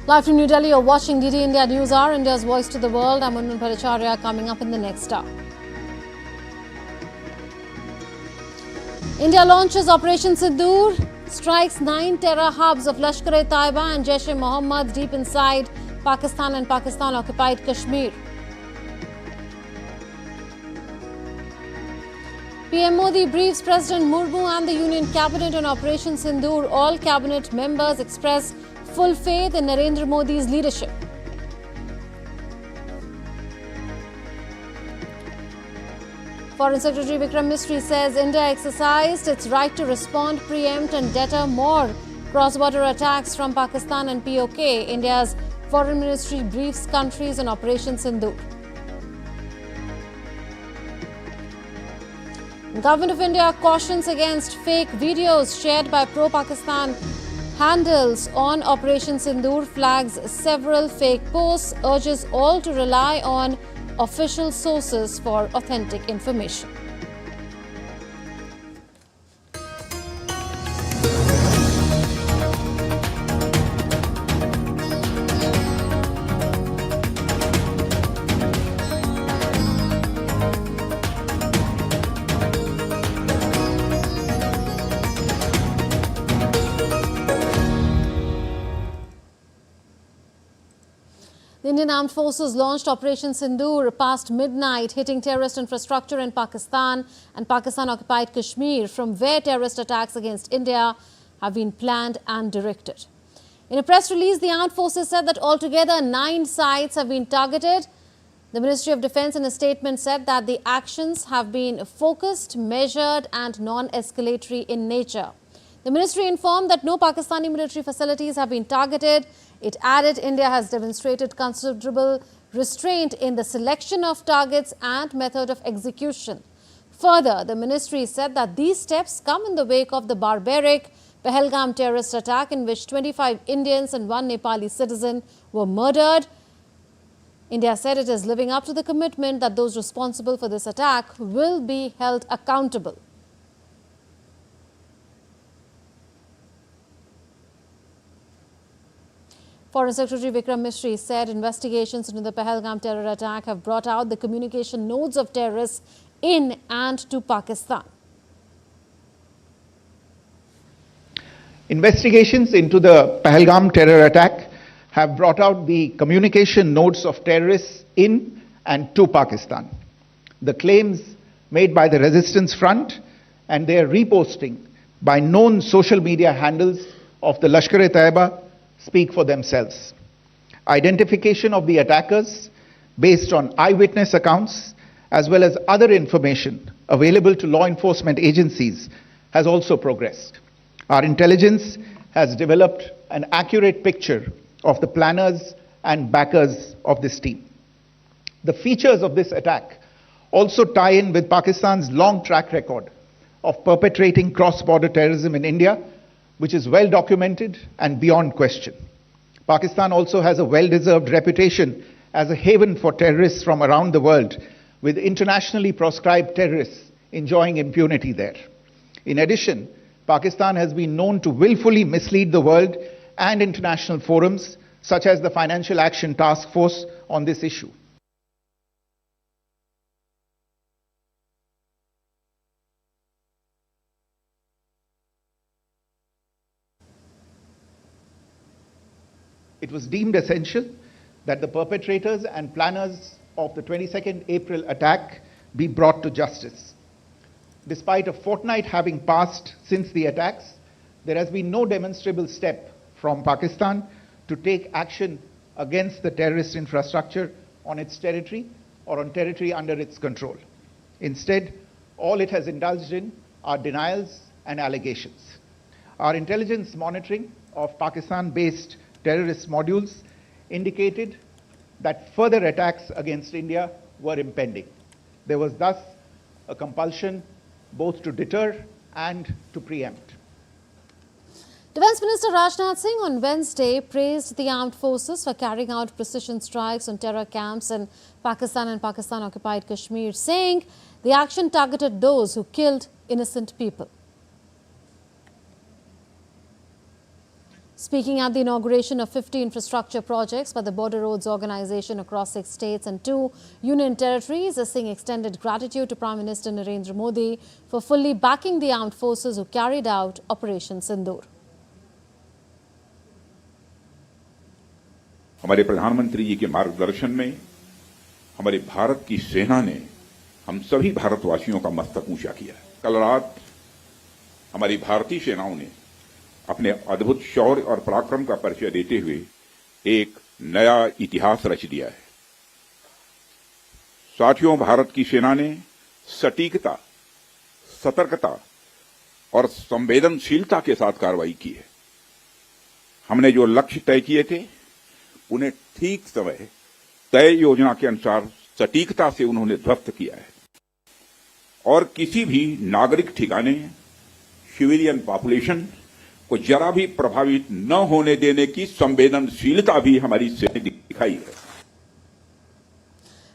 Live from New Delhi, you're watching DD India Newshour, India's voice to the world. I'm Unman Bhattacharya. Coming up in the next hour. India launches Operation Sindoor, strikes 9 terror hubs of Lashkar-e-Taiba and Jaish-e-Mohammed deep inside Pakistan and Pakistan-occupied Kashmir. PM Modi briefs President Murmu and the Union Cabinet on Operation Sindoor. All cabinet members express full faith in Narendra Modi's leadership. Foreign Secretary Vikram Misri says India exercised its right to respond, preempt and deter more cross-border attacks from Pakistan and POK. India's Foreign Ministry briefs countries on Operation Sindoor. Government of India cautions against fake videos shared by pro-Pakistan handles on Operation Sindoor, flags several fake posts, urges all to rely on official sources for authentic information. The Indian Armed Forces launched Operation Sindoor past midnight, hitting terrorist infrastructure in Pakistan and Pakistan-occupied Kashmir, from where terrorist attacks against India have been planned and directed. In a press release, the Armed Forces said that altogether 9 sites have been targeted. The Ministry of Defence in a statement said that the actions have been focused, measured and non-escalatory in nature. The ministry informed that no Pakistani military facilities have been targeted. It added India has demonstrated considerable restraint in the selection of targets and method of execution. Further, the ministry said that these steps come in the wake of the barbaric Pahalgam terrorist attack in which 25 Indians and 1 Nepali citizen were murdered. India said it is living up to the commitment that those responsible for this attack will be held accountable. Foreign Secretary Vikram Misri said investigations into the Pahalgam terror attack have brought out the communication nodes of terrorists in and to Pakistan. Investigations into the Pahalgam terror attack have brought out the communication nodes of terrorists in and to Pakistan. The claims made by the Resistance Front and their reposting by known social media handles of the Lashkar-e-Taiba speak for themselves. Identification of the attackers based on eyewitness accounts as well as other information available to law enforcement agencies has also progressed. Our intelligence has developed an accurate picture of the planners and backers of this team. The features of this attack also tie in with Pakistan's long track record of perpetrating cross-border terrorism in India, which is well documented and beyond question. Pakistan also has a well-deserved reputation as a haven for terrorists from around the world, with internationally proscribed terrorists enjoying impunity there. In addition, Pakistan has been known to willfully mislead the world and international forums, such as the Financial Action Task Force, on this issue. It was deemed essential that the perpetrators and planners of the 22nd April attack be brought to justice. Despite a fortnight having passed since the attacks, there has been no demonstrable step from Pakistan to take action against the terrorist infrastructure on its territory or on territory under its control. Instead, all it has indulged in are denials and allegations. Our intelligence monitoring of Pakistan-based terrorist modules indicated that further attacks against India were impending. There was thus a compulsion both to deter and to preempt. Defence Minister Rajnath Singh on Wednesday praised the armed forces for carrying out precision strikes on terror camps in Pakistan and Pakistan-occupied Kashmir, saying the action targeted those who killed innocent people. Speaking at the inauguration of 50 infrastructure projects by the Border Roads Organization across 6 states and 2 union territories, Singh extended gratitude to Prime Minister Narendra Modi for fully backing the armed forces who carried out Operation Sindoor. हमारे प्रधानमंत्री जी के मार्गदर्शन में हमारे भारत की सेना ने हम सभी भारतवासियों का मस्तक ऊंचा किया। कल रात हमारी भारतीय सेनाओं ने अपने अद्भुत शौर्य और पराक्रम का परिचय देते हुए एक नया इतिहास रच दिया है। साथियों, भारत की सेना ने सटीकता, सतर्कता और संवेदनशीलता के साथ कार्रवाई की है। हमने जो लक्ष्य तय किए थे उन्हें ठीक समय तय योजना के अनुसार सटीकता से उन्होंने ध्वस्त किया है और किसी भी नागरिक ठिकाने, सिविलियन पॉपुलेशन को जरा भी प्रभावित न होने देने की संवेदनशीलता भी हमारी सेना ने दिखाई है।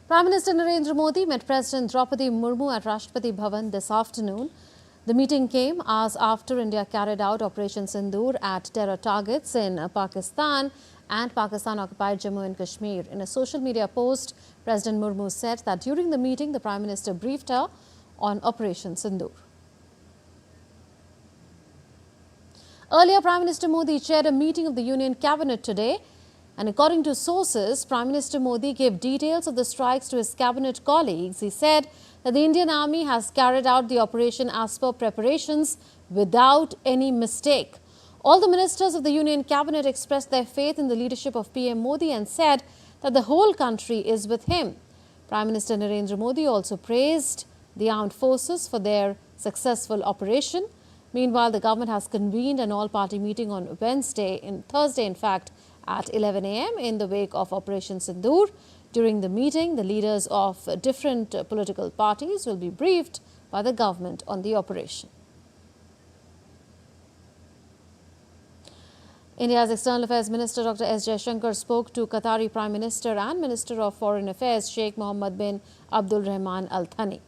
Prime Minister Narendra Modi met President Draupadi Murmu at Rashtrapati Bhavan this afternoon. The meeting came hours after India carried out Operation Sindoor at terror targets in Pakistan and Pakistan-occupied Jammu and Kashmir. In a social media post, President Murmu said that during the meeting, the Prime Minister briefed her on Operation Sindoor. Earlier, Prime Minister Modi chaired a meeting of the Union Cabinet today. And according to sources, Prime Minister Modi gave details of the strikes to his cabinet colleagues. He said that the Indian Army has carried out the operation as per preparations without any mistake. All the ministers of the Union Cabinet expressed their faith in the leadership of PM Modi and said that the whole country is with him. Prime Minister Narendra Modi also praised the armed forces for their successful operation. Meanwhile, the government has convened an all-party meeting on Thursday, in fact, at 11 a.m. in the wake of Operation Sindoor. During the meeting, the leaders of different political parties will be briefed by the government on the operation. India's External Affairs Minister Dr. S. Jaishankar spoke to Qatari Prime Minister and Minister of Foreign Affairs Sheikh Mohammed bin Abdul Rahman Al Thani.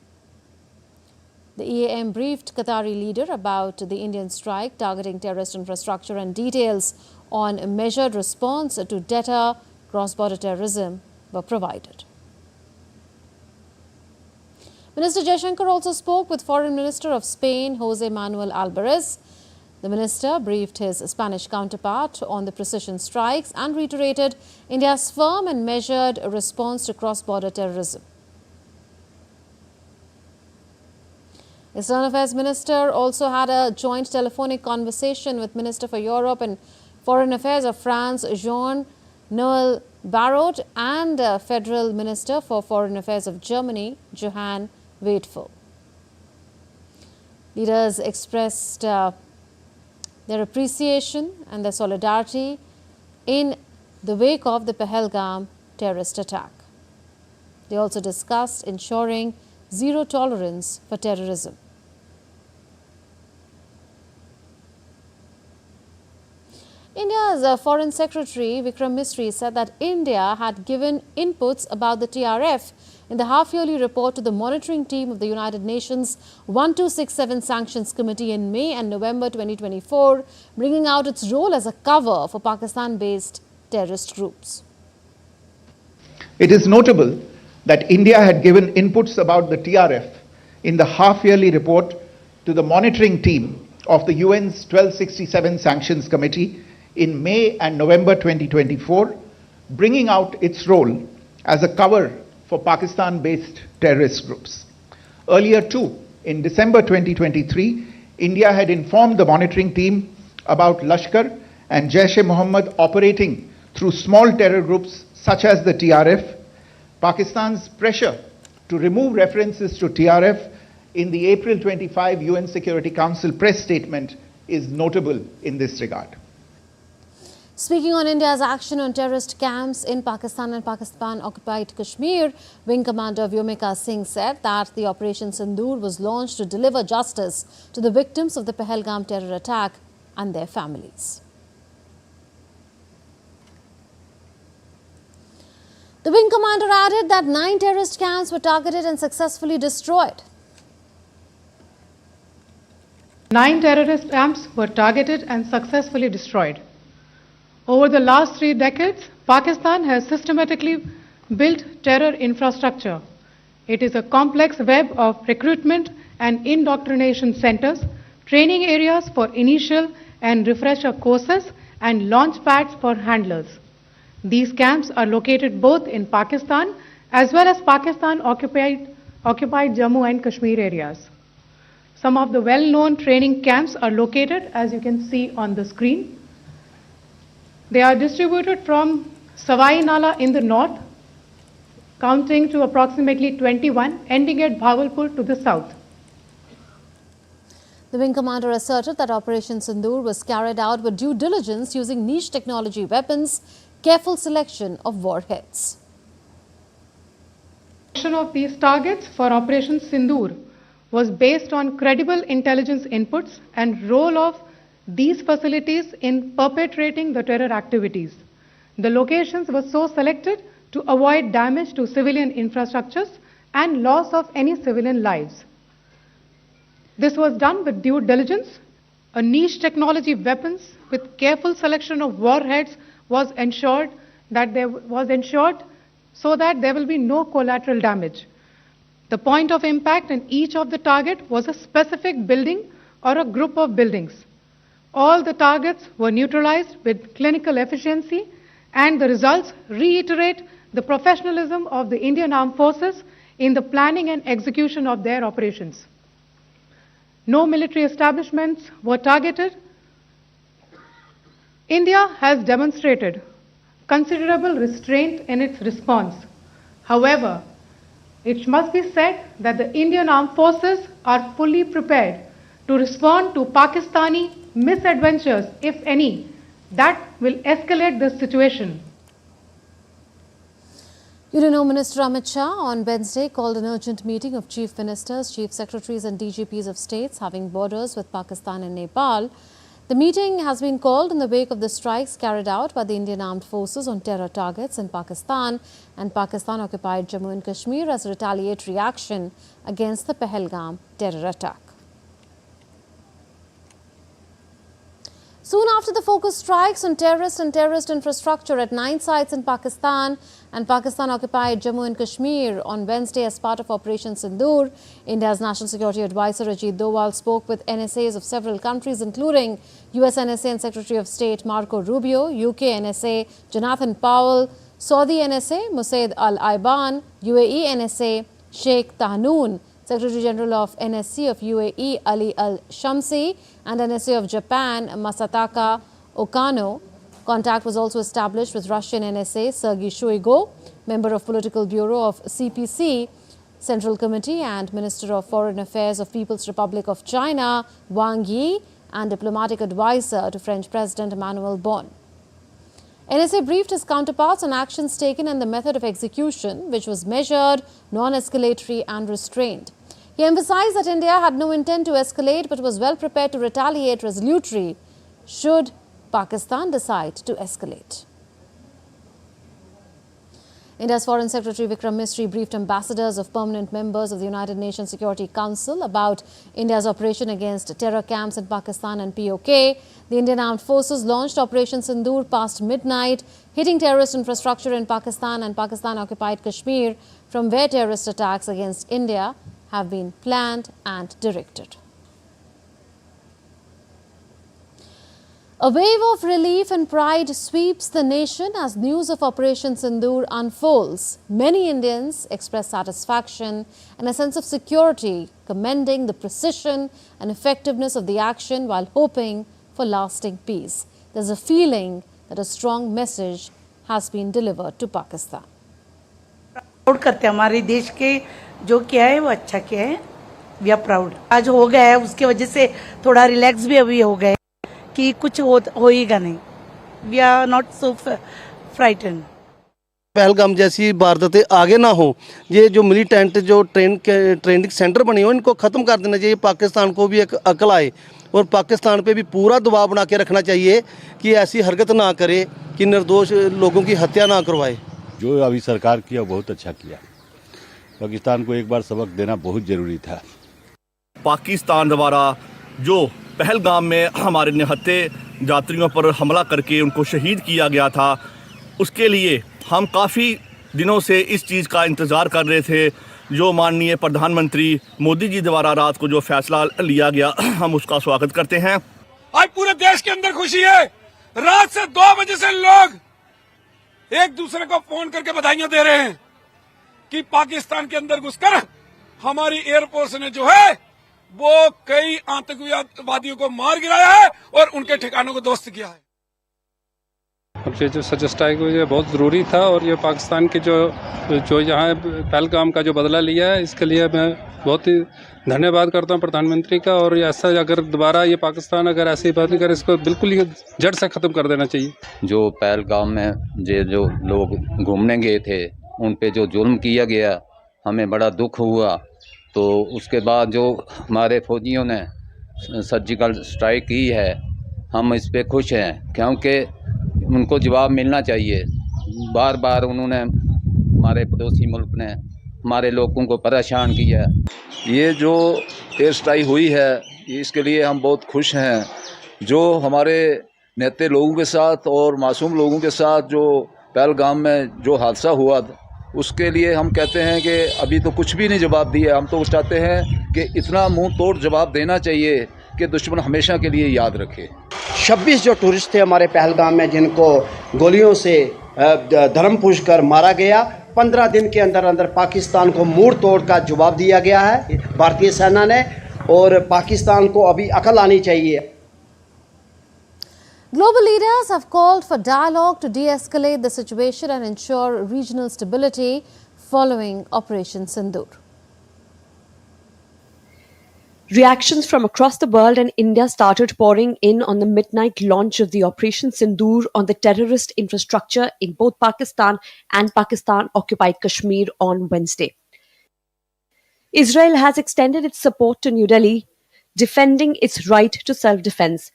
The EAM briefed Qatari leader about the Indian strike targeting terrorist infrastructure and details on a measured response to deter cross-border terrorism were provided. Minister Jaishankar also spoke with Foreign Minister of Spain, Jose Manuel Alvarez. The minister briefed his Spanish counterpart on the precision strikes and reiterated India's firm and measured response to cross-border terrorism. External Affairs Minister also had a joint telephonic conversation with Minister for Europe and Foreign Affairs of France, Jean-Noël Barrot, and Federal Minister for Foreign Affairs of Germany, Johann Wedful. Leaders expressed their appreciation and their solidarity in the wake of the Pahalgam terrorist attack. They also discussed ensuring zero tolerance for terrorism. India's Foreign Secretary Vikram Misri said that India had given inputs about the TRF in the half-yearly report to the monitoring team of the United Nations 1267 Sanctions Committee in May and November 2024, bringing out its role as a cover for Pakistan-based terrorist groups. It is notable that India had given inputs about the TRF in the half-yearly report to the monitoring team of the UN's 1267 Sanctions Committee in May and November 2024, bringing out its role as a cover for Pakistan-based terrorist groups. Earlier too, in December 2023, India had informed the monitoring team about Lashkar and Jaish-e-Mohammed operating through small terror groups such as the TRF. Pakistan's pressure to remove references to TRF in the April 25 UN Security Council press statement is notable in this regard. Speaking on India's action on terrorist camps in Pakistan and Pakistan-occupied Kashmir, Wing Commander Vyomika Singh said that the Operation Sindoor was launched to deliver justice to the victims of the Pahalgam terror attack and their families. The Wing Commander added that 9 terrorist camps were targeted and successfully destroyed. 9 terrorist camps were targeted and successfully destroyed. Over the last 3 decades, Pakistan has systematically built terror infrastructure. It is a complex web of recruitment and indoctrination centers, training areas for initial and refresher courses, and launch pads for handlers. These camps are located both in Pakistan as well as Pakistan-occupied Jammu and Kashmir areas. Some of the well-known training camps are located, as you can see on the screen. They are distributed from Savai Nala in the north, counting to approximately 21, ending at Bhagalpur to the south. The wing commander asserted that Operation Sindoor was carried out with due diligence using niche technology weapons, careful selection of warheads. Of these targets for Operation Sindoor was based on credible intelligence inputs and role of these facilities in perpetrating the terror activities. The locations were so selected to avoid damage to civilian infrastructures and loss of any civilian lives. This was done with due diligence. A niche technology weapons with careful selection of warheads was ensured so that there will be no collateral damage. The point of impact in each of the target was a specific building or a group of buildings. All the targets were neutralized with clinical efficiency, and the results reiterate the professionalism of the Indian Armed Forces in the planning and execution of their operations. No military establishments were targeted. India has demonstrated considerable restraint in its response. However, it must be said that the Indian Armed Forces are fully prepared to respond to Pakistani misadventures, if any, that will escalate the situation. Union Minister Amit Shah on Wednesday called an urgent meeting of chief ministers, chief secretaries and DGPs of states having borders with Pakistan and Nepal. The meeting has been called in the wake of the strikes carried out by the Indian Armed Forces on terror targets in Pakistan and Pakistan-occupied Jammu and Kashmir as retaliatory action against the Pahalgam terror attack. Soon after the focused strikes on terrorist and terrorist infrastructure at 9 sites in Pakistan and Pakistan-occupied Jammu and Kashmir on Wednesday as part of Operation Sindoor, India's National Security Advisor Ajit Doval spoke with NSAs of several countries including US NSA and Secretary of State Marco Rubio, UK NSA Jonathan Powell, Saudi NSA Musaid Al-Aiban, UAE NSA Sheikh Tahnoon, Secretary General of NSC of UAE Ali Al-Shamsi and NSA of Japan Masataka Okano. Contact was also established with Russian NSA Sergei Shoigu, member of Political Bureau of CPC Central Committee and Minister of Foreign Affairs of People's Republic of China Wang Yi, and diplomatic advisor to French President Emmanuel Bon. NSA briefed his counterparts on actions taken and the method of execution, which was measured, non-escalatory and restrained. He emphasized that India had no intent to escalate but was well prepared to retaliate resolutely should Pakistan decide to escalate. India's Foreign Secretary Vikram Misri briefed ambassadors of permanent members of the United Nations Security Council about India's operation against terror camps in Pakistan and POK. The Indian Armed Forces launched Operation Sindoor past midnight, hitting terrorist infrastructure in Pakistan and Pakistan-occupied Kashmir, from where terrorist attacks against India have been planned and directed. A wave of relief and pride sweeps the nation as news of Operation Sindoor unfolds. Many Indians express satisfaction and a sense of security, commending the precision and effectiveness of the action while hoping for lasting peace. There's a feeling that a strong message has been delivered to Pakistan. Proud करते हैं हमारे देश के जो किया है वो अच्छा किया है. We are proud. आज हो गया है, उसके वजह से थोड़ा रिलैक्स भी अभी हो गए कि कुछ होएगा नहीं. We are not so frightened. Pahalgam जैसी वारदातें आगे ना हो, ये जो मिलिटेंट जो ट्रेनिंग सेंटर बने हो इनको ख़त्म कर देना चाहिए. पाकिस्तान को भी एक अकल आए और पाकिस्तान पे भी पूरा दबाव बना के रखना चाहिए कि ऐसी हरकत ना करे कि निर्दोष लोगों की हत्या ना करवाए. जो अभी सरकार किया बहुत अच्छा किया. पाकिस्तान को एक बार सबक देना बहुत जरूरी था. पाकिस्तान द्वारा जो पहलगाम में हमारे निहत्थे यात्रियों पर हमला करके उनको शहीद किया गया था, उसके लिए हम काफ़ी दिनों से इस चीज़ का इंतज़ार कर रहे थे। जो माननीय प्रधानमंत्री मोदी जी द्वारा रात को जो फैसला लिया गया, हम उसका स्वागत करते हैं। आज पूरे देश के अंदर खुशी है। रात से 2 बजे से लोग एक दूसरे को फोन करके बधाइयां दे रहे हैं कि पाकिस्तान के अंदर घुसकर हमारी एयरफोर्स ने जो है वो कई आतंकवादियों को मार गिराया है और उनके ठिकानों को ध्वस्त किया है। अब ये जो सच स्ट्राइक हुई है बहुत ज़रूरी था और ये पाकिस्तान की जो यहाँ पहलगाम का जो बदला लिया है, इसके लिए मैं बहुत ही धन्यवाद करता हूँ प्रधानमंत्री का। और ऐसा अगर दोबारा ये पाकिस्तान अगर ऐसी बात नहीं करे, इसको बिल्कुल ही जड़ से ख़त्म कर देना चाहिए। जो पहलगाम में जो लोग घूमने गए थे उन पे जो जुल्म किया गया, हमें बड़ा दुख हुआ। तो उसके बाद जो हमारे फौजियों ने सर्जिकल स्ट्राइक की है, हम इस पे खुश हैं क्योंकि उनको जवाब मिलना चाहिए। बार बार उन्होंने हमारे पड़ोसी मुल्क ने हमारे लोगों को परेशान किया। ये जो एयर स्ट्राइक हुई है इसके लिए हम बहुत खुश हैं। जो हमारे नेता लोगों के साथ और मासूम लोगों के साथ जो पहलगाम में जो हादसा हुआ, उसके लिए हम कहते हैं कि अभी तो कुछ भी नहीं जवाब दिया। हम तो चाहते हैं कि इतना मुंह तोड़ जवाब देना चाहिए कि दुश्मन हमेशा के लिए याद रखे। 26 जो टूरिस्ट थे हमारे पहलगाम में जिनको गोलियों से धर्म पूछ कर मारा गया, 15 दिन के अंदर अंदर पाकिस्तान को मुंह तोड़ का जवाब दिया गया है भारतीय सेना ने, और पाकिस्तान को अभी अकल आनी चाहिए। Global leaders have called for dialogue to de-escalate the situation and ensure regional stability following Operation Sindoor. Reactions from across the world and India started pouring in on the midnight launch of the Operation Sindoor on the terrorist infrastructure in both Pakistan and Pakistan-occupied Kashmir on Wednesday. Israel has extended its support to New Delhi, defending its right to self-defense.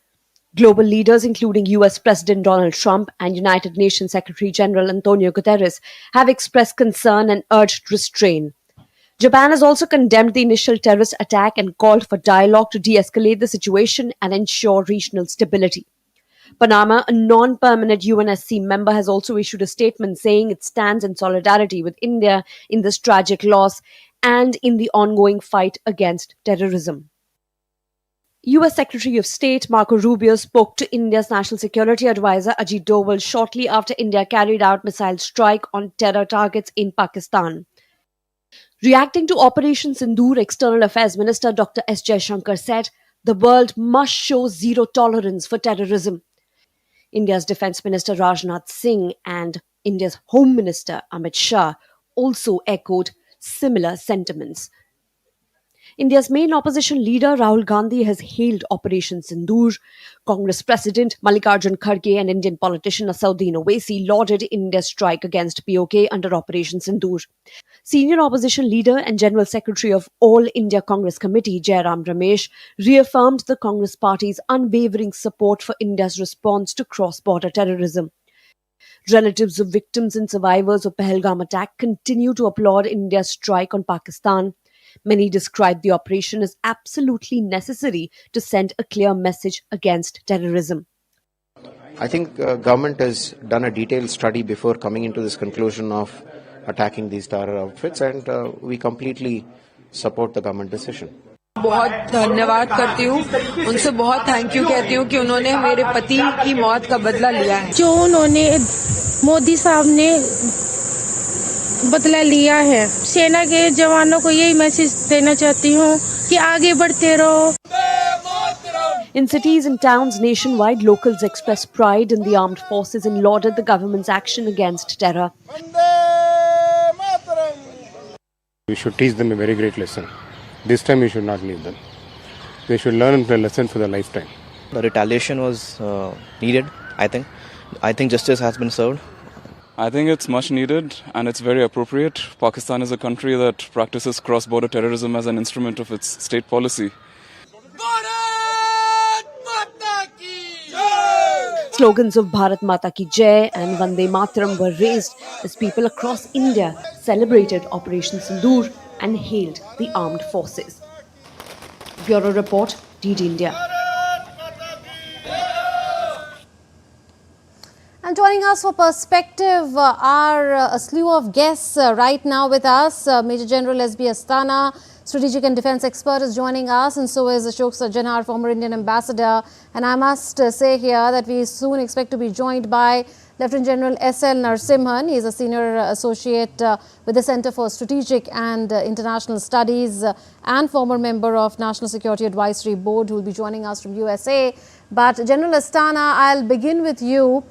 Global leaders, including US President Donald Trump and United Nations Secretary General Antonio Guterres, have expressed concern and urged restraint. Japan has also condemned the initial terrorist attack and called for dialogue to de-escalate the situation and ensure regional stability. Panama, a non-permanent UNSC member, has also issued a statement saying it stands in solidarity with India in this tragic loss and in the ongoing fight against terrorism. US Secretary of State Marco Rubio spoke to India's National Security Advisor Ajit Doval shortly after India carried out missile strike on terror targets in Pakistan. Reacting to Operation Sindoor, External Affairs Minister Dr. S. Jaishankar said, "The world must show zero tolerance for terrorism." India's Defence Minister Rajnath Singh and India's Home Minister Amit Shah also echoed similar sentiments. India's main opposition leader Rahul Gandhi has hailed Operation Sindoor. Congress President Mallikarjun Kharge and Indian politician Asauddin Owaisi lauded India's strike against POK under Operation Sindoor. Senior opposition leader and General Secretary of All India Congress Committee Jairam Ramesh reaffirmed the Congress Party's unwavering support for India's response to cross-border terrorism. Relatives of victims and survivors of Pahalgam attack continue to applaud India's strike on Pakistan. Many describe the operation as absolutely necessary to send a clear message against terrorism. I think government has done a detailed study before coming into this conclusion of attacking these terror outfits, and we completely support the government decision. बहुत धन्यवाद करती हूँ, उनसे बहुत thank you कहती हूँ कि उन्होंने मेरे पति की मौत का बदला लिया है। जो उन्होंने मोदी साहब ने बदला लिया है, सेना के जवानों को यही मैसेज देना चाहती हूँ कि आगे बढ़ते रहो। In cities and towns nationwide, locals expressed pride in the armed forces and lauded the government's action against terror. We should teach them a very great lesson. This time we should not leave them. They should learn the lesson for their lifetime. The retaliation was needed, I think. I think justice has been served. I think it's much needed and it's very appropriate. Pakistan is a country that practices cross-border terrorism as an instrument of its state policy. Slogans of Bharat Mata Ki Jai and Vande Mataram were raised as people across India celebrated Operation Sindoor and hailed the armed forces. Bureau Report, DD India. And joining us for perspective are a slew of guests right now with us. Major General S.B. Asthana, strategic and defence expert, is joining us, and so is Ashok Sajjanar, former Indian ambassador. And I must say here that we soon expect to be joined by Lieutenant General S.L. Narasimhan. He is a senior associate with the Centre for Strategic and International Studies and former member of National Security Advisory Board, who will be joining us from USA. But General Asthana, I'll begin with you.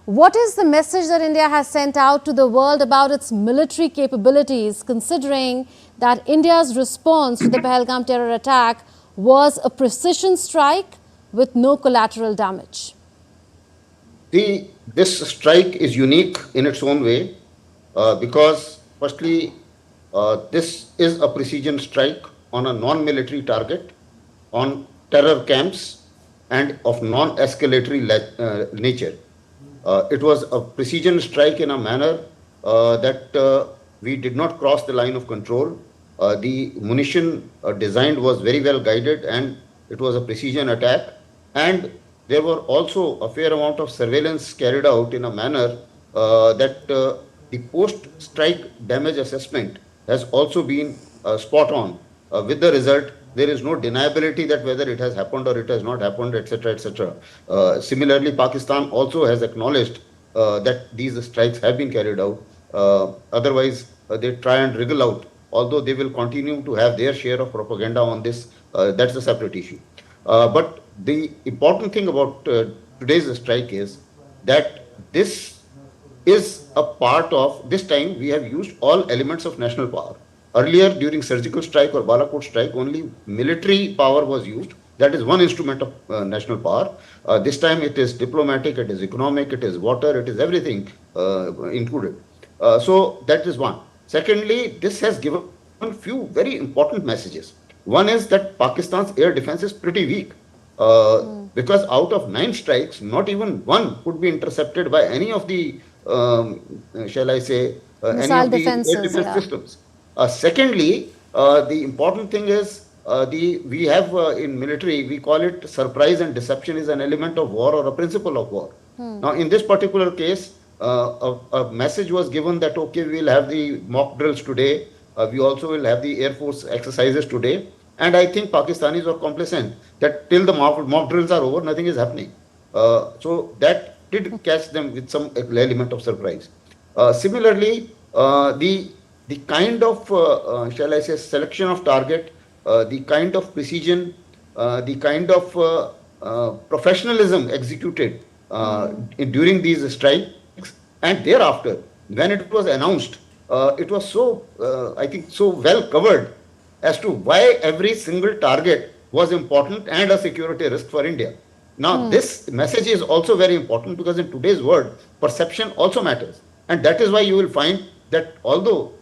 What is the message that India has sent out to the world about its military capabilities, considering that India's response to the Pahalgam terror attack was a precision strike with no collateral damage? This strike is unique in its own way because, firstly, this is a precision strike on a non-military target, on terror camps, and of non-escalatory nature. It was a precision strike in a manner that we did not cross the line of control. The munition designed was very well guided, and it was a precision attack. And there were also a fair amount of surveillance carried out in a manner that the post-strike damage assessment has also been spot on. With the result, there is no deniability that whether it has happened or it has not happened, etc., etc. Similarly, Pakistan also has acknowledged that these strikes have been carried out. Otherwise, they try and wriggle out, although they will continue to have their share of propaganda on this. That's a separate issue. But the important thing about today's strike is that this is a part of, this time we have used all elements of national power. Earlier, during surgical strike or Balakot strike, only military power was used. That is one instrument of national power. This time it is diplomatic, it is economic, it is water, it is everything included. So that is one. Secondly, this has given a few very important messages. One is that Pakistan's air defense is pretty weak because out of 9 strikes, not even one could be intercepted by any of the, shall I say, any of the air defense systems. Secondly, the important thing is we have in military, we call it surprise and deception is an element of war or a principle of war. Now, in this particular case, a message was given that, okay, we will have the mock drills today. We also will have the Air Force exercises today. And I think Pakistanis were complacent that till the mock drills are over, nothing is happening. So that did catch them with some element of surprise. Similarly, the kind of, shall I say, selection of target, the kind of precision, the kind of professionalism executed during these strikes, and thereafter, when it was announced, it was so, I think, so well covered as to why every single target was important and a security risk for India. Now, this message is also very important because in today's world, perception also matters. And that is why you will find that although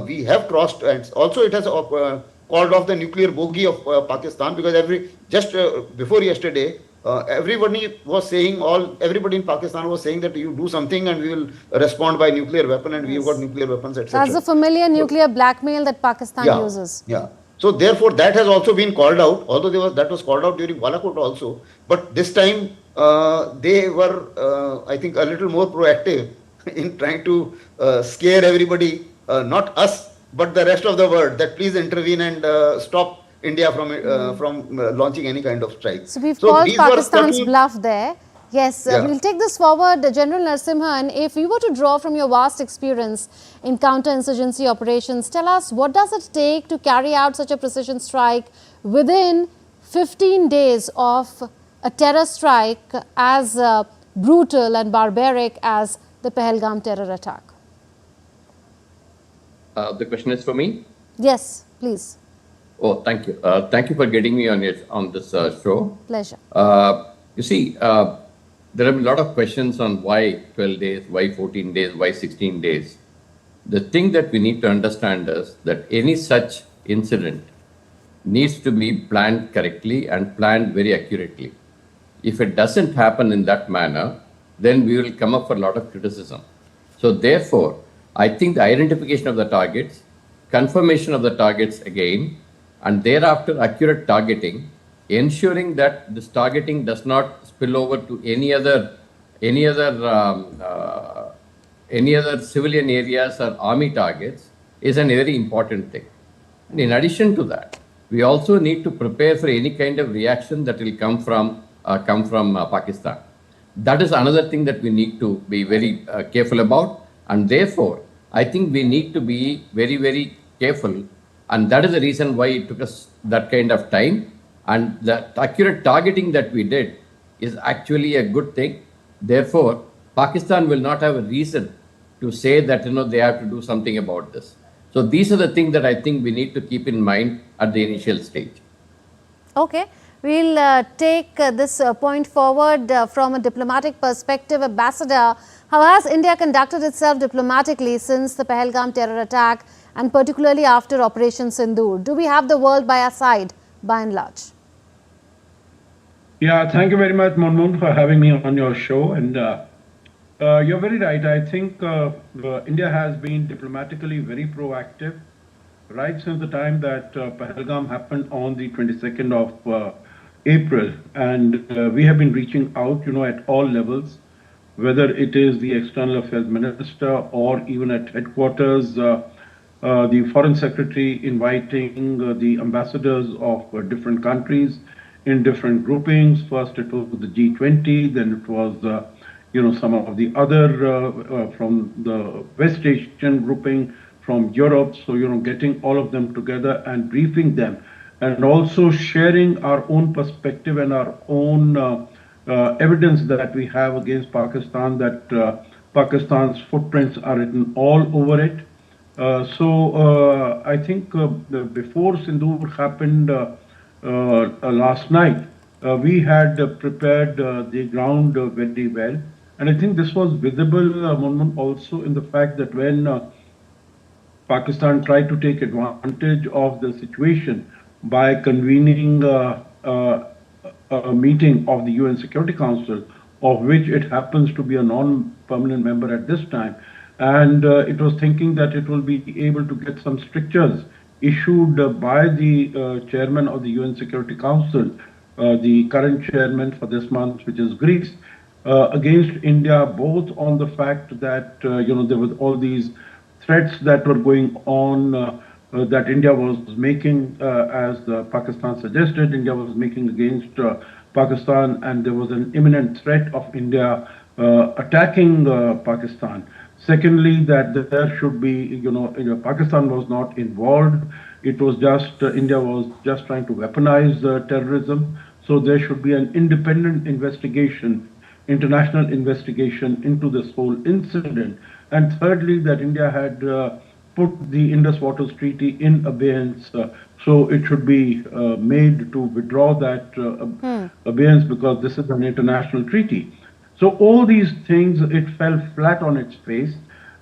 we have crossed, and also it has called off the nuclear bogey of Pakistan, because just before yesterday, everybody was saying, everybody in Pakistan was saying that you do something and we will respond by nuclear weapon, and we've got nuclear weapons, etc. That's the familiar nuclear blackmail that Pakistan uses. Yeah. So therefore, that has also been called out, although that was called out during Balakot also. But this time, they were, I think, a little more proactive in trying to scare everybody, not us, but the rest of the world, that please intervene and stop India from launching any kind of strike. So we've called Pakistan's bluff there. Yes, we'll take this forward. General Narasimhan, if you were to draw from your vast experience in counter-insurgency operations, tell us, what does it take to carry out such a precision strike within 15 days of a terror strike as brutal and barbaric as the Pahalgam terror attack? The question is for me? Yes, please. Oh, thank you. Thank you for getting me on this show. Pleasure. You see, there have been a lot of questions on why 12 days, why 14 days, why 16 days. The thing that we need to understand is that any such incident needs to be planned correctly and planned very accurately. If it doesn't happen in that manner, then we will come up for a lot of criticism. So therefore, I think the identification of the targets, confirmation of the targets again, and thereafter accurate targeting, ensuring that this targeting does not spill over to any other any other civilian areas or army targets is a very important thing. And in addition to that, we also need to prepare for any kind of reaction that will come from Pakistan. That is another thing that we need to be very careful about, and therefore I think we need to be very, very careful, and that is the reason why it took us that kind of time. And the accurate targeting that we did is actually a good thing. Therefore, Pakistan will not have a reason to say that they have to do something about this. So these are the things that I think we need to keep in mind at the initial stage. Okay. We'll take this point forward from a diplomatic perspective. Ambassador, how has India conducted itself diplomatically since the Pahalgam terror attack and particularly after Operation Sindoor? Do we have the world by our side by and large? Yeah, thank you very much, Monmoon, for having me on your show. And you're very right. I think India has been diplomatically very proactive right since the time that Pahalgam happened on the 22nd of April. And we have been reaching out, at all levels, whether it is the External Affairs Minister or even at headquarters, the Foreign Secretary inviting the ambassadors of different countries in different groupings. First it was the G20, then it was some of the other from the West Asian grouping, from Europe. So getting all of them together and briefing them, and also sharing our own perspective and our own evidence that we have against Pakistan, that Pakistan's footprints are written all over it. So I think before Sindoor happened last night, we had prepared the ground very well. And I think this was visible, also in the fact that when Pakistan tried to take advantage of the situation by convening a meeting of the UN Security Council, of which it happens to be a non-permanent member at this time, and it was thinking that it will be able to get some strictures issued by the chairman of the UN Security Council, the current chairman for this month, which is Greece, against India, both on the fact that there was all these threats that were going on that India was making, as Pakistan suggested, India was making against Pakistan, and there was an imminent threat of India attacking Pakistan. Secondly, that there should be, Pakistan was not involved. It was just, India was just trying to weaponize terrorism. So there should be an independent investigation, international investigation into this whole incident. And thirdly, that India had put the Indus Waters Treaty in abeyance, so it should be made to withdraw that abeyance, because this is an international treaty. So all these things, it fell flat on its face,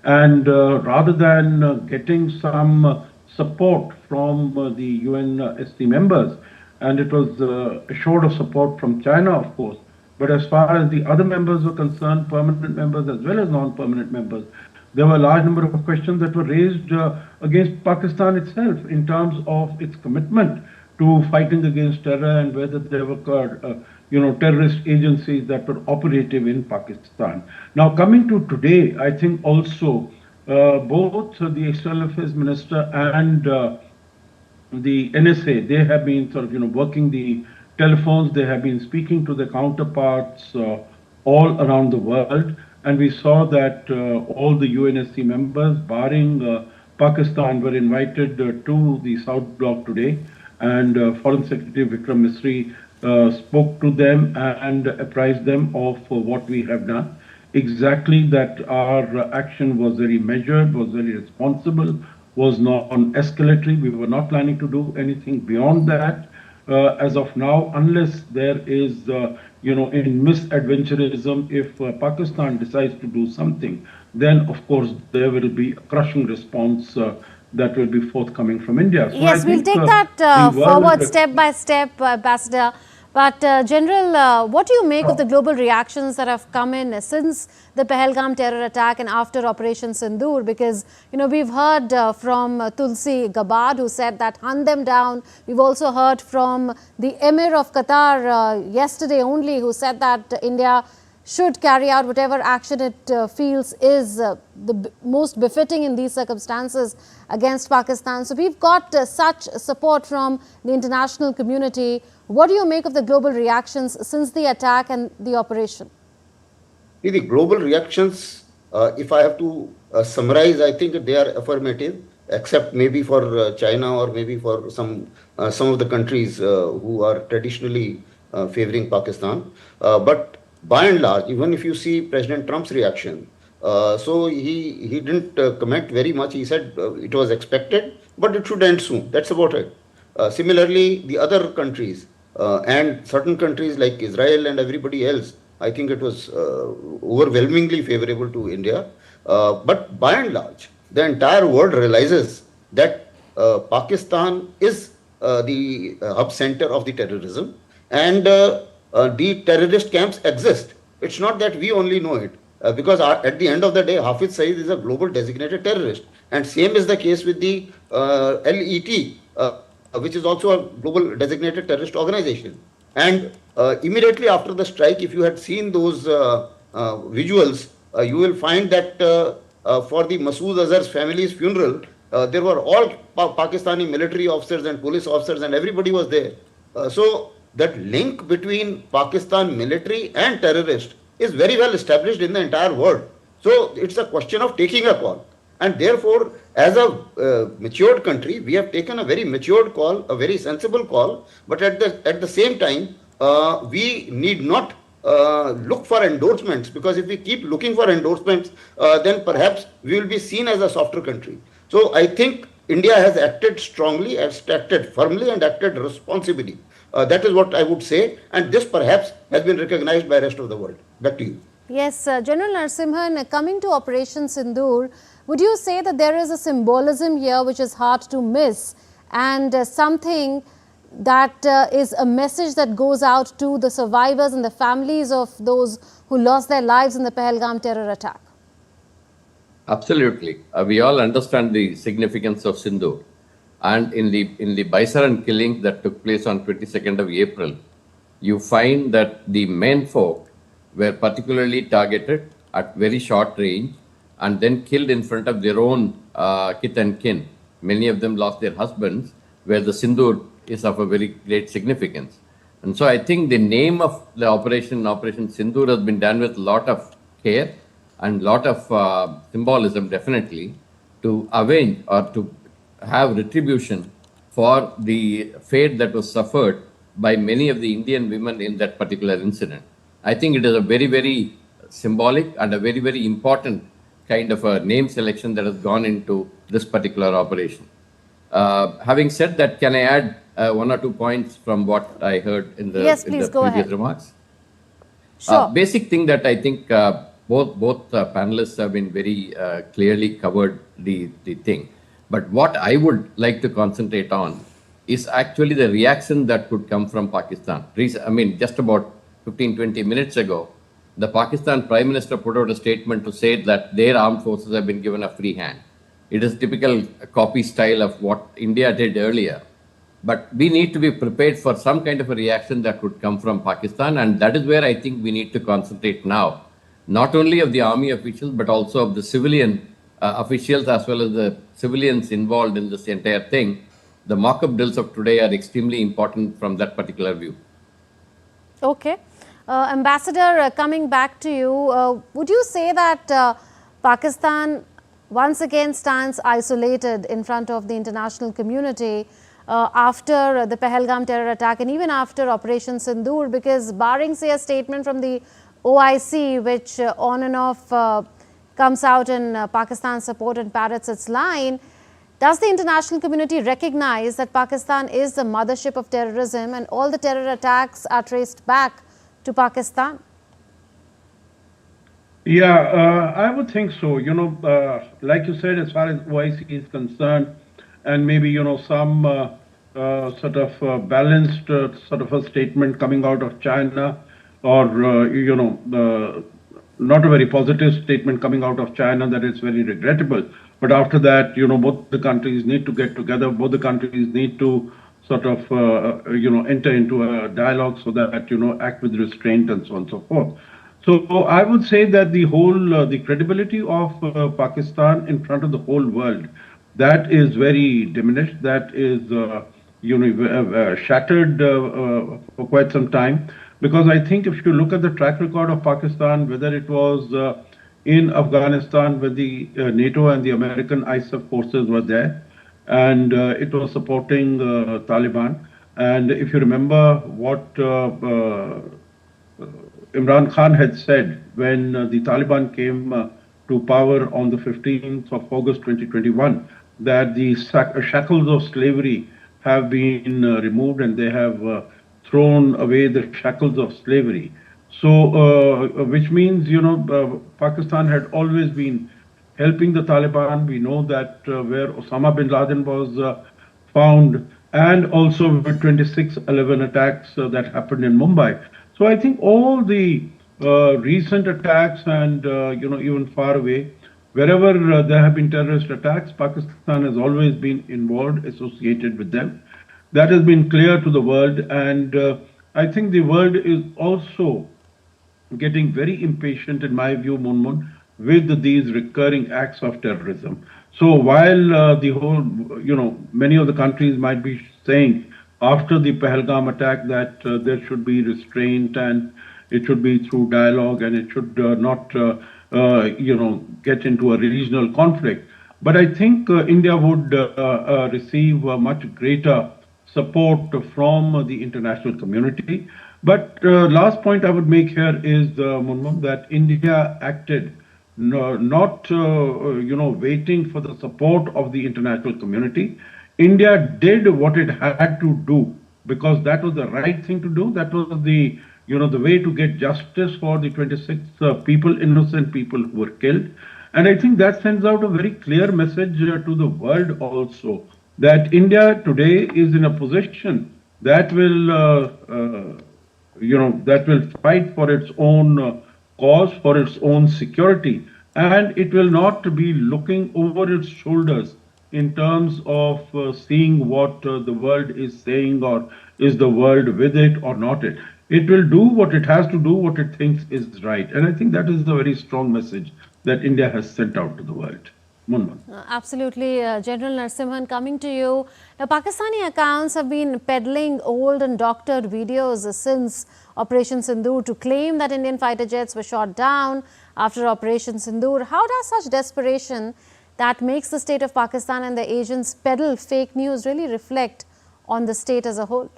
and rather than getting some support from the UNSC members, and it was assured of support from China, of course, but as far as the other members were concerned, permanent members as well as non-permanent members, there were a large number of questions that were raised against Pakistan itself in terms of its commitment to fighting against terror, and whether there were terrorist agencies that were operative in Pakistan. Now, coming to today, I think also both the External Affairs Minister and the NSA, they have been sort of working the telephones, they have been speaking to their counterparts all around the world. And we saw that all the UNSC members, barring Pakistan, were invited to the South Block today. And Foreign Secretary Vikram Misri spoke to them and apprised them of what we have done. Exactly that our action was very measured, was very responsible, was non-escalatory. We were not planning to do anything beyond that as of now, unless there is in misadventurism, if Pakistan decides to do something, then of course there will be a crushing response that will be forthcoming from India. So yes, we'll take that forward step by step, Ambassador. But General, what do you make of the global reactions that have come in since the Pahalgam terror attack and after Operation Sindoor? Because, we've heard from Tulsi Gabbard, who said that hunt them down. We've also heard from the Emir of Qatar yesterday only, who said that India should carry out whatever action it feels is the most befitting in these circumstances against Pakistan. So we've got such support from the international community. What do you make of the global reactions since the attack and the operation? The global reactions, if I have to summarize, I think they are affirmative, except maybe for China or maybe for some of the countries who are traditionally favoring Pakistan. But by and large, even if you see President Trump's reaction, so he didn't comment very much. He said it was expected, but it should end soon. That's about it. Similarly, the other countries and certain countries like Israel and everybody else, I think it was overwhelmingly favorable to India. But by and large, the entire world realizes that Pakistan is the hub center of the terrorism, and the terrorist camps exist. It's not that we only know it, because at the end of the day, Hafiz Saeed is a global designated terrorist, and same is the case with the LET, which is also a global designated terrorist organization. And immediately after the strike, if you had seen those visuals, you will find that for the Masood Azhar's family's funeral, there were all Pakistani military officers and police officers, and everybody was there. So that link between Pakistan military and terrorist is very well established in the entire world. So it's a question of taking a call. And therefore, as a matured country, we have taken a very matured call, a very sensible call. But at the same time, we need not look for endorsements, because if we keep looking for endorsements, then perhaps we will be seen as a softer country. So I think India has acted strongly, has acted firmly, and acted responsibly. That is what I would say. And this perhaps has been recognized by the rest of the world. Back to you. Yes, General Narasimhan, coming to Operation Sindoor, would you say that there is a symbolism here which is hard to miss, and something that is a message that goes out to the survivors and the families of those who lost their lives in the Pahalgam terror attack? Absolutely. We all understand the significance of Sindoor. And in the Baisaran killing that took place on 22nd of April, you find that the men folk were particularly targeted at very short range and then killed in front of their own kith and kin. Many of them lost their husbands, where the Sindoor is of a very great significance. And so I think the name of the Operation Sindoor has been done with a lot of care and lot of symbolism, definitely, to avenge or to have retribution for the fate that was suffered by many of the Indian women in that particular incident. I think it is a very, very symbolic and a very, very important kind of a name selection that has gone into this particular operation. Having said that, can I add one or two points from what I heard in the, previous remarks? Sure. Basic thing that I think both panelists have been very clearly covered the thing. But what I would like to concentrate on is actually the reaction that could come from Pakistan. I mean, just about 15-20 minutes ago, the Pakistan Prime Minister put out a statement to say that their armed forces have been given a free hand. It is typical copy style of what India did earlier. But we need to be prepared for some kind of a reaction that would come from Pakistan, and that is where I think we need to concentrate now, not only of the army officials, but also of the civilian officials as well as the civilians involved in this entire thing. The mock-up drills of today are extremely important from that particular view. Okay. Ambassador, coming back to you, would you say that Pakistan once again stands isolated in front of the international community after the Pahalgam terror attack and even after Operation Sindoor? Because barring, say, a statement from the OIC, which on and off comes out in Pakistan's support and parrots its line, does the international community recognize that Pakistan is the mothership of terrorism and all the terror attacks are traced back to Pakistan? Yeah, I would think so. You know, like you said, as far as OIC is concerned, and maybe, you know, some sort of balanced sort of a statement coming out of China, or, you know, not a very positive statement coming out of China that is very regrettable. But after that, you know, both the countries need to get together. Both the countries need to sort of, you know, enter into a dialogue so that, you know, act with restraint and so on and so forth. So I would say that the whole, the credibility of Pakistan in front of the whole world, that is very diminished. That is, shattered for quite some time. Because I think if you look at the track record of Pakistan, whether it was in Afghanistan when the NATO and the American ISAF forces were there, and it was supporting Taliban. And if you remember what Imran Khan had said when the Taliban came to power on the 15th of August 2021, that the shackles of slavery have been removed and they have thrown away the shackles of slavery. So, which means, Pakistan had always been helping the Taliban. We know that where Osama bin Laden was found, and also with 26/11 attacks that happened in Mumbai. So I think all the recent attacks and, even far away, wherever there have been terrorist attacks, Pakistan has always been involved, associated with them. That has been clear to the world, and I think the world is also getting very impatient, in my view, Munmun, with these recurring acts of terrorism. So while the whole, many of the countries might be saying after the Pahalgam attack that there should be restraint and it should be through dialogue and it should not, get into a regional conflict. But I think India would receive much greater support from the international community. But last point I would make here is, Munmun, that India acted not waiting for the support of the international community. India did what it had to do because that was the right thing to do. That was the way to get justice for the 26 innocent people who were killed. And I think that sends out a very clear message to the world also that India today is in a position that will, that will fight for its own cause, for its own security, and it will not be looking over its shoulders in terms of seeing what the world is saying or is the world with it or not it. It will do what it has to do, what it thinks is right. And I think that is a very strong message that India has sent out to the world. Munmun. Absolutely. General Narasimhan, coming to you. Now, Pakistani accounts have been peddling old and doctored videos since Operation Sindoor to claim that Indian fighter jets were shot down after Operation Sindoor. How does such desperation that makes the state of Pakistan and the agents peddle fake news really reflect on the state as a whole?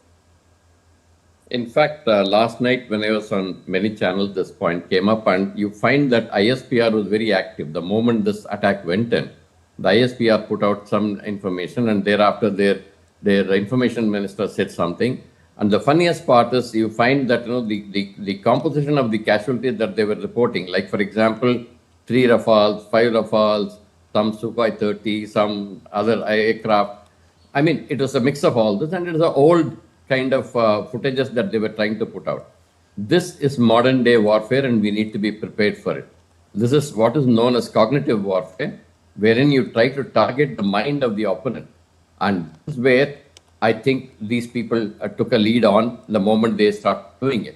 In fact, last night when I was on many channels, this point came up, and you find that ISPR was very active. The moment this attack went in, the ISPR put out some information, and thereafter their information minister said something. And the funniest part is you find that the composition of the casualties that they were reporting, like for example, 3 Rafales, 5 Rafales, some Sukhoi 30, some other aircraft. I mean, it was a mix of all this, and it is an old kind of footages that they were trying to put out. This is modern day warfare, and we need to be prepared for it. This is what is known as cognitive warfare, wherein you try to target the mind of the opponent. And this is where I think these people took a lead on the moment they start doing it.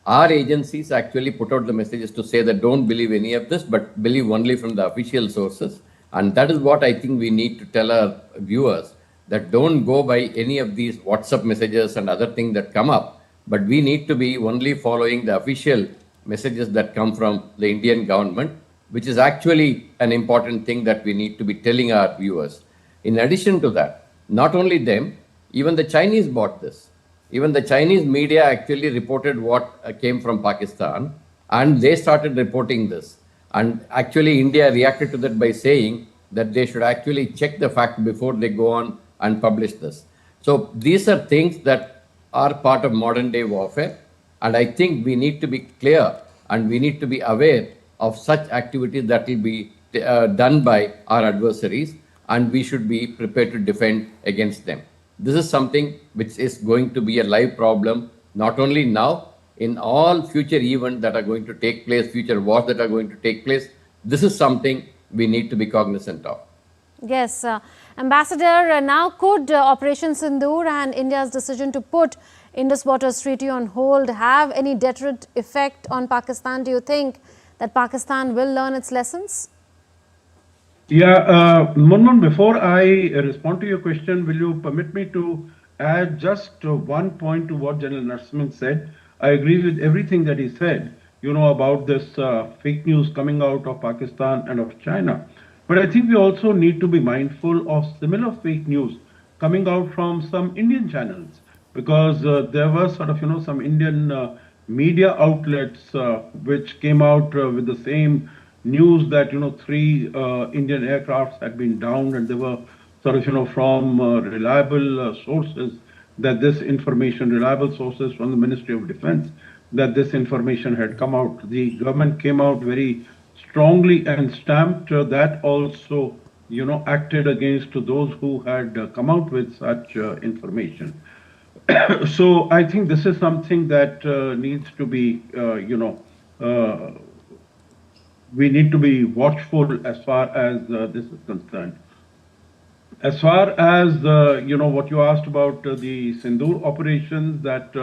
Our agencies actually put out the messages to say that don't believe any of this, but believe only from the official sources. And that is what I think we need to tell our viewers, that don't go by any of these WhatsApp messages and other things that come up, but we need to be only following the official messages that come from the Indian government, which is actually an important thing that we need to be telling our viewers. In addition to that, not only them, even the Chinese bought this. Even the Chinese media actually reported what came from Pakistan, and they started reporting this. And actually India reacted to that by saying that they should actually check the fact before they go on and publish this. So these are things that are part of modern day warfare. And I think we need to be clear and we need to be aware of such activities that will be done by our adversaries, and we should be prepared to defend against them. This is something which is going to be a live problem, not only now, in all future events that are going to take place, future wars that are going to take place. This is something we need to be cognizant of. Yes, Ambassador, now could Operation Sindoor and India's decision to put Indus Waters Treaty on hold have any deterrent effect on Pakistan? Do you think that Pakistan will learn its lessons? Yeah, Munmun, before I respond to your question, will you permit me to add just one point to what General Narasimhan said? I agree with everything that he said, about this fake news coming out of Pakistan and of China. But I think we also need to be mindful of similar fake news coming out from some Indian channels, because there were sort of, some Indian media outlets which came out with the same news that, 3 Indian aircrafts had been downed, and they were sort of, from reliable sources, that this information, reliable sources from the Ministry of Defense, that this information had come out. The government came out very strongly and stamped that also, acted against those who had come out with such information. So I think this is something that needs to be, we need to be watchful as far as this is concerned. As far as, what you asked about the Sindoor operations, that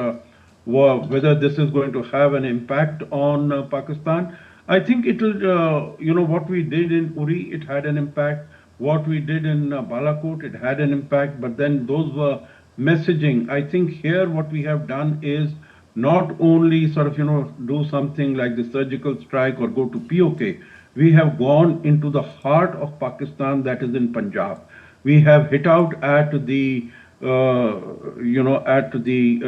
whether this is going to have an impact on Pakistan, I think it will, what we did in Uri, it had an impact. What we did in Balakot, it had an impact, but then those were messaging. I think here what we have done is not only sort of, do something like the surgical strike or go to POK. We have gone into the heart of Pakistan, that is in Punjab. We have hit out at the, at the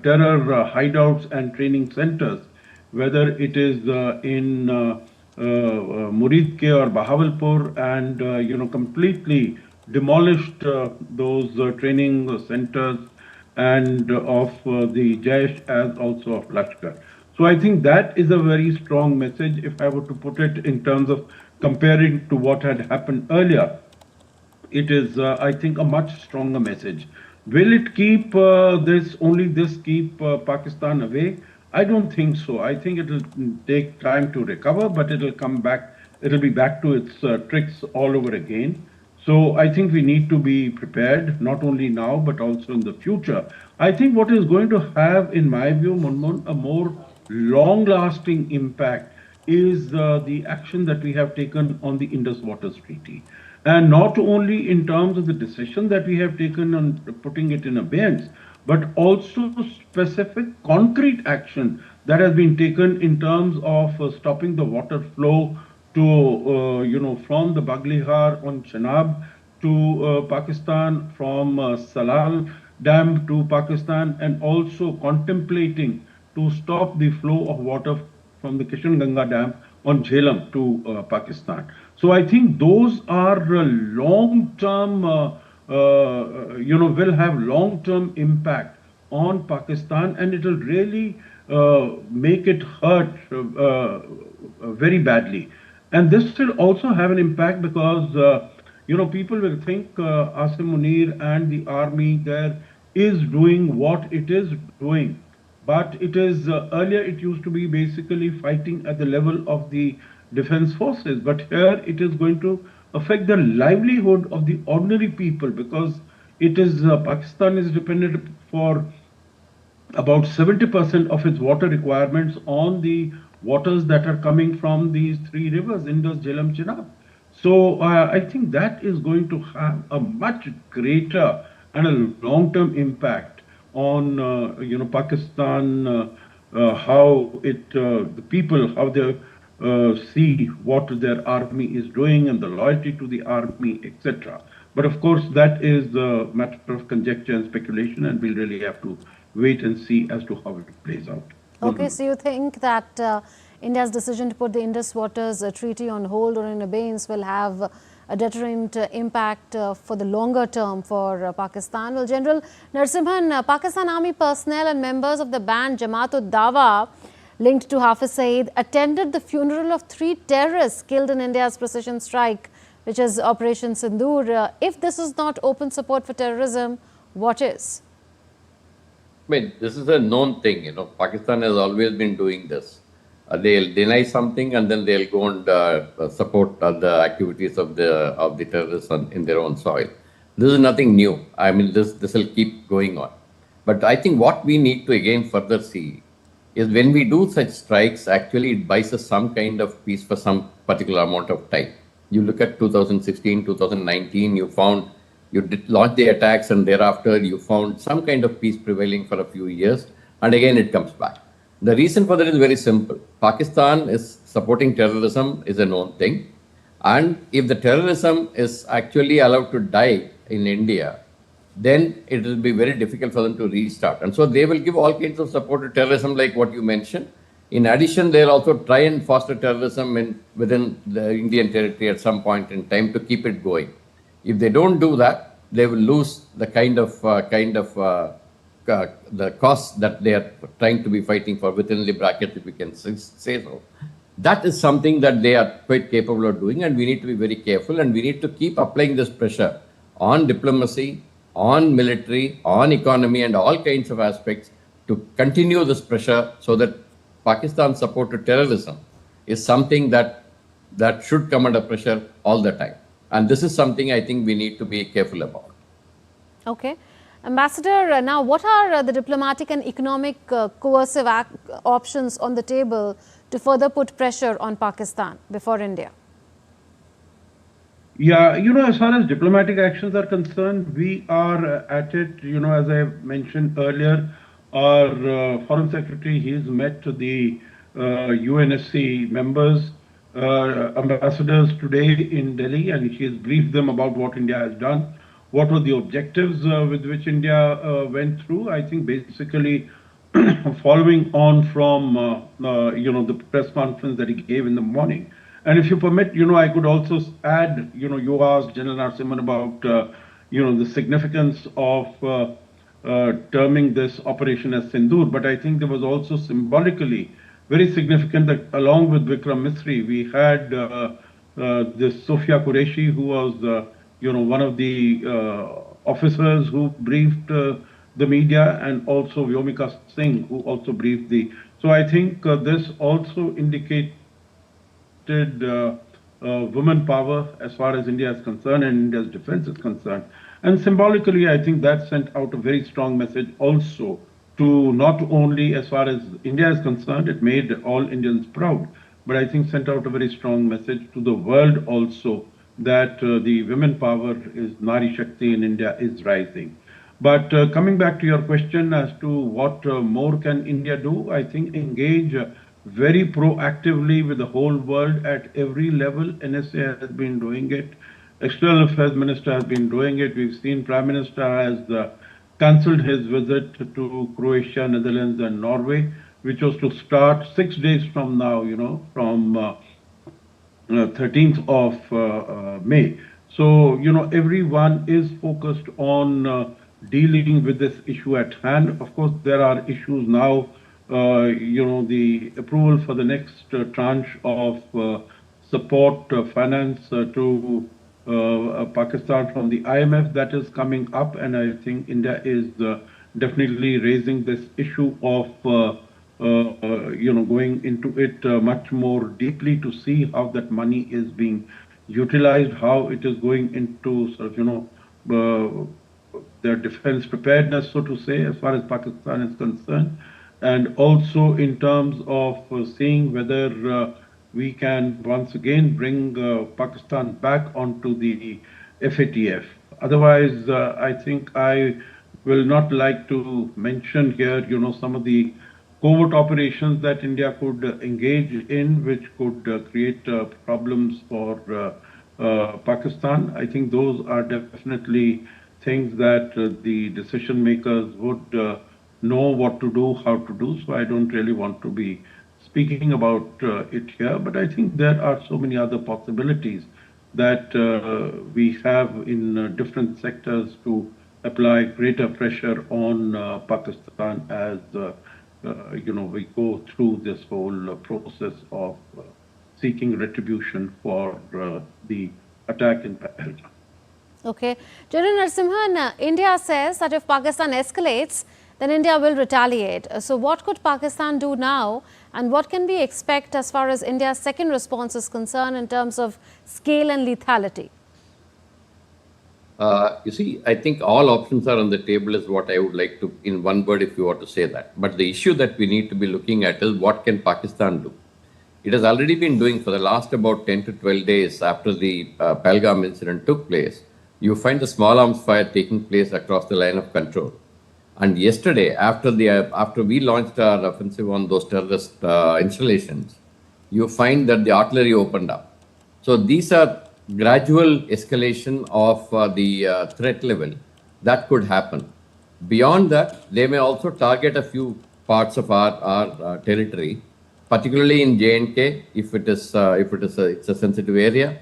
terror hideouts and training centers, whether it is in Muridke or Bahawalpur, and, completely demolished those training centers and of the Jaish as also of Lashkar. So I think that is a very strong message, if I were to put it in terms of comparing to what had happened earlier. It is, I think, a much stronger message. Will it keep keep Pakistan away? I don't think so. I think it will take time to recover, but it will come back. It will be back to its tricks all over again. So I think we need to be prepared, not only now, but also in the future. I think what is going to have, in my view, Munmun, a more long-lasting impact is the action that we have taken on the Indus Waters Treaty. And not only in terms of the decision that we have taken on putting it in abeyance, but also specific concrete action that has been taken in terms of stopping the water flow to, from the Baglihar on Chenab to Pakistan, from Salal Dam to Pakistan, and also contemplating to stop the flow of water from the Kishanganga Dam on Jhelum to Pakistan. So I think those are long-term, will have long-term impact on Pakistan, and it will really make it hurt very badly. And this will also have an impact because, people will think Asim Munir and the army there is doing what it is doing. But it is, earlier it used to be basically fighting at the level of the defense forces. But here it is going to affect the livelihood of the ordinary people, because it is, Pakistan is dependent for about 70% of its water requirements on the waters that are coming from these 3 rivers, Indus, Jhelum, Chenab. So I think that is going to have a much greater and a long-term impact on, Pakistan, how it, the people, how they see what their army is doing and the loyalty to the army, etc. But of course, that is a matter of conjecture and speculation, and we'll really have to wait and see as to how it plays out. Okay, so you think that India's decision to put the Indus Waters Treaty on hold or in abeyance will have a deterrent impact for the longer term for Pakistan? Well, General Narasimhan, Pakistan Army personnel and members of the band Jamaat-ud-Dawa linked to Hafiz Saeed attended the funeral of 3 terrorists killed in India's precision strike, which is Operation Sindoor. If this is not open support for terrorism, what is? I mean, this is a known thing, Pakistan has always been doing this. They'll deny something and then they'll go and support the activities of the terrorists in their own soil. This is nothing new. I mean, this will keep going on. But I think what we need to again further see is when we do such strikes, actually it buys us some kind of peace for some particular amount of time. You look at 2016, 2019, you found you did launch the attacks and thereafter you found some kind of peace prevailing for a few years and again it comes back. The reason for that is very simple. Pakistan is supporting terrorism is a known thing. And if the terrorism is actually allowed to die in India, then it will be very difficult for them to restart. And so they will give all kinds of support to terrorism like what you mentioned. In addition, they'll also try and foster terrorism within the Indian territory at some point in time to keep it going. If they don't do that, they will lose the the costs that they are trying to be fighting for within the bracket, if we can say so. That is something that they are quite capable of doing, and we need to be very careful, and we need to keep applying this pressure on diplomacy, on military, on economy, and all kinds of aspects to continue this pressure so that Pakistan's support to terrorism is something that should come under pressure all the time. And this is something I think we need to be careful about. Okay. Ambassador, now what are the diplomatic and economic coercive options on the table to further put pressure on Pakistan before India? Yeah, as far as diplomatic actions are concerned, we are at it, as I mentioned earlier, our Foreign Secretary, he's met the UNSC members, ambassadors today in Delhi, and he has briefed them about what India has done. What were the objectives with which India went through? I think basically following on from, the press conference that he gave in the morning. And if you permit, I could also add, you asked General Narasimhan about, the significance of terming this operation as Sindoor. But I think there was also symbolically very significant that along with Vikram Misri, we had this Sophia Qureshi, who was, one of the officers who briefed the media, and also Vyomika Singh, who also briefed the. So I think this also indicated women power as far as India is concerned and India's defense is concerned. And symbolically, I think that sent out a very strong message also to not only as far as India is concerned, it made all Indians proud, but I think sent out a very strong message to the world also that the women power is Nari Shakti in India is rising. But coming back to your question as to what more can India do, I think engage very proactively with the whole world at every level. NSA has been doing it. External Affairs Minister has been doing it. We've seen Prime Minister has cancelled his visit to Croatia, Netherlands and Norway, which was to start 6 days from now, from 13th of May. So, everyone is focused on dealing with this issue at hand. Of course, there are issues now, the approval for the next tranche of support finance to Pakistan from the IMF that is coming up, and I think India is definitely raising this issue of going into it much more deeply to see how that money is being utilized, how it is going into sort of their defense preparedness, so to say, as far as Pakistan is concerned, and also in terms of seeing whether we can once again bring Pakistan back onto the FATF. Otherwise, I think I will not like to mention here, some of the covert operations that India could engage in, which could create problems for Pakistan. I think those are definitely things that the decision makers would know what to do, how to do. So I don't really want to be speaking about it here, but I think there are so many other possibilities that we have in different sectors to apply greater pressure on Pakistan as we go through this whole process of seeking retribution for the attack in Pahalgam. Okay. General Narasimhan, India says that if Pakistan escalates, then India will retaliate. So what could Pakistan do now, and what can we expect as far as India's second response is concerned in terms of scale and lethality? You see, I think all options are on the table is what I would like to, in one word, if you were to say that. But the issue that we need to be looking at is what can Pakistan do? It has already been doing for the last about 10 to 12 days after the Pahalgam incident took place. You find the small arms fire taking place across the line of control. And yesterday, after we launched our offensive on those terrorist installations, you find that the artillery opened up. So these are gradual escalation of the threat level that could happen. Beyond that, they may also target a few parts of our territory, particularly in J&K, if it's a sensitive area,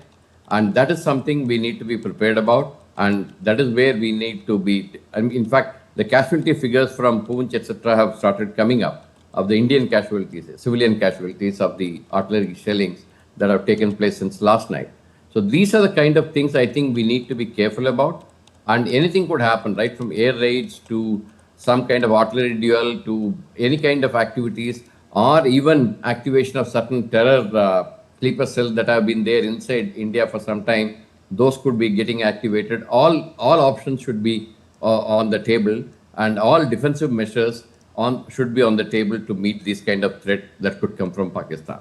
and that is something we need to be prepared about, and that is where we need to be. And in fact, the casualty figures from Poonch, etc., have started coming up of the Indian casualties, civilian casualties of the artillery shellings that have taken place since last night. So these are the kind of things I think we need to be careful about, and anything could happen, right from air raids to some kind of artillery duel to any kind of activities, or even activation of certain terror sleeper cells that have been there inside India for some time. Those could be getting activated. All options should be on the table, and all defensive measures should be on the table to meet this kind of threat that could come from Pakistan.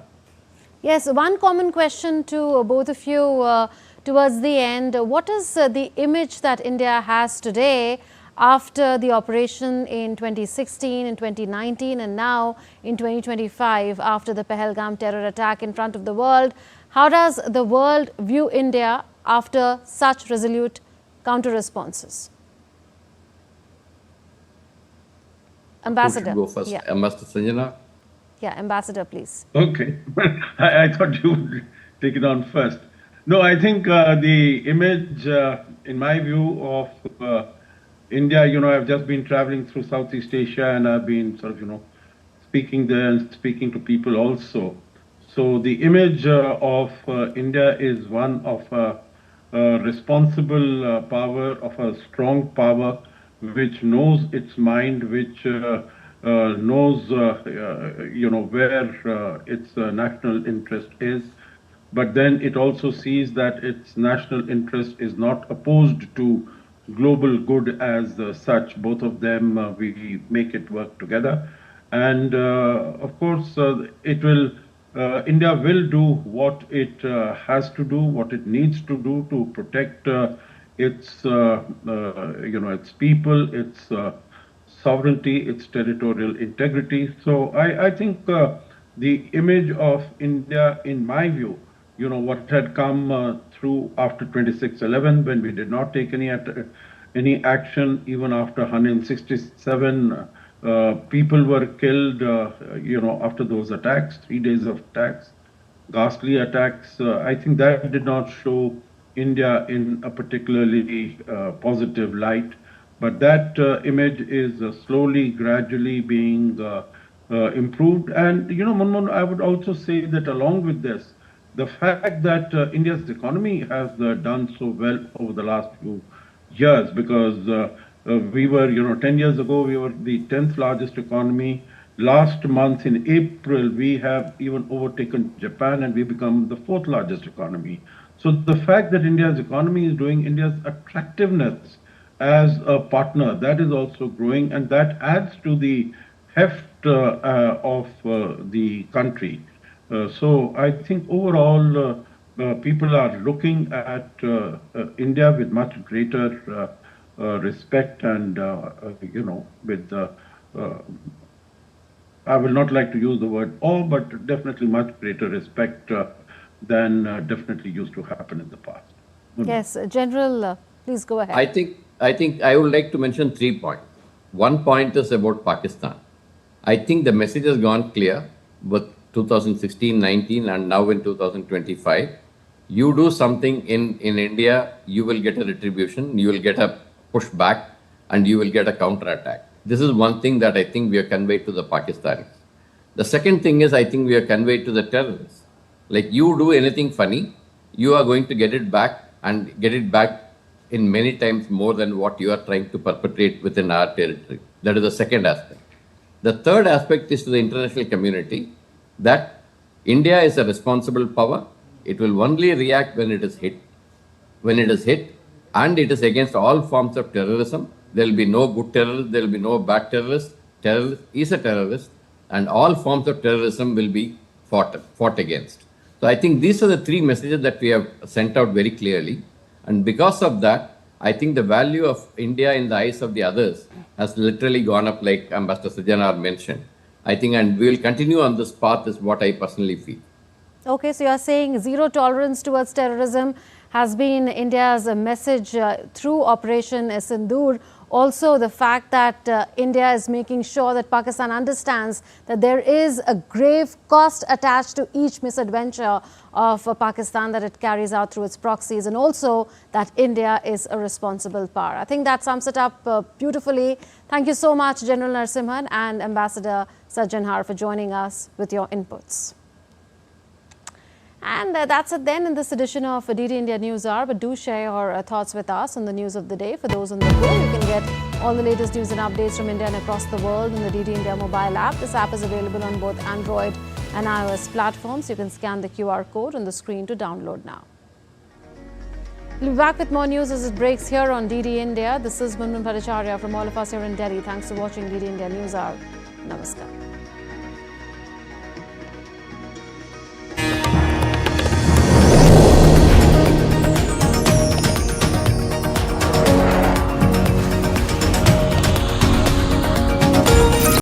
Yes, one common question to both of you towards the end. What is the image that India has today after the operation in 2016, in 2019, and now in 2025 after the Pahalgam terror attack in front of the world? How does the world view India after such resolute counter-responses? Ambassador. Who should go first? Yeah. Ambassador Sanjana? Yeah, Ambassador, please. Okay. I thought you would take it on first. No, I think the image, in my view, of India, I've just been traveling through Southeast Asia, and I've been sort of, speaking there and speaking to people also. So the image of India is one of a responsible power, of a strong power, which knows its mind, which knows, where its national interest is. But then it also sees that its national interest is not opposed to global good as such. Both of them, we make it work together. And of course, India will do what it has to do, what it needs to do to protect its people, its sovereignty, its territorial integrity. So I think the image of India, in my view, what had come through after 26/11, when we did not take any action, even after 167 people were killed, after those attacks, 3 days of attacks, ghastly attacks. I think that did not show India in a particularly positive light. But that image is slowly, gradually being improved. And, Manmohan, I would also say that along with this, the fact that India's economy has done so well over the last few years, because we were, 10 years ago, we were the 10th largest economy. Last month in April, we have even overtaken Japan, and we become the 4th largest economy. So the fact that India's economy is doing, India's attractiveness as a partner, that is also growing, and that adds to the heft of the country. So I think overall, people are looking at India with much greater respect, and with I will not like to use the word awe, but definitely much greater respect than definitely used to happen in the past. Yes, General, please go ahead. I think I would like to mention 3 points. One point is about Pakistan. I think the message has gone clear with 2016, 19, and now in 2025. You do something in India, you will get a retribution, you will get a pushback, and you will get a counterattack. This is one thing that I think we have conveyed to the Pakistanis. The second thing is, I think we have conveyed to the terrorists. Like, you do anything funny, you are going to get it back, and get it back in many times more than what you are trying to perpetrate within our territory. That is the second aspect. The third aspect is to the international community that India is a responsible power. It will only react when it is hit. When it is hit, and it is against all forms of terrorism. There will be no good terrorist, there will be no bad terrorist. Terrorist is a terrorist, and all forms of terrorism will be fought against. So I think these are the three messages that we have sent out very clearly. And because of that, I think the value of India in the eyes of the others has literally gone up, like Ambassador Sajanar mentioned. I think, and we will continue on this path is what I personally feel. Okay, so you are saying zero tolerance towards terrorism has been India's message through Operation Sindoor. Also, the fact that India is making sure that Pakistan understands that there is a grave cost attached to each misadventure of Pakistan that it carries out through its proxies, and also that India is a responsible power. I think that sums it up beautifully. Thank you so much, General Narasimhan and Ambassador Sajanar, for joining us with your inputs. And that's it then in this edition of DD India News Hour. But do share your thoughts with us on the news of the day. For those on the go, you can get all the latest news and updates from India and across the world in the DD India mobile app. This app is available on both Android and iOS platforms. You can scan the QR code on the screen to download now. We'll be back with more news as it breaks here on DD India. This is Munmun Bhattacharya from all of us here in Delhi. Thanks for watching DD India News Hour. Namaskar.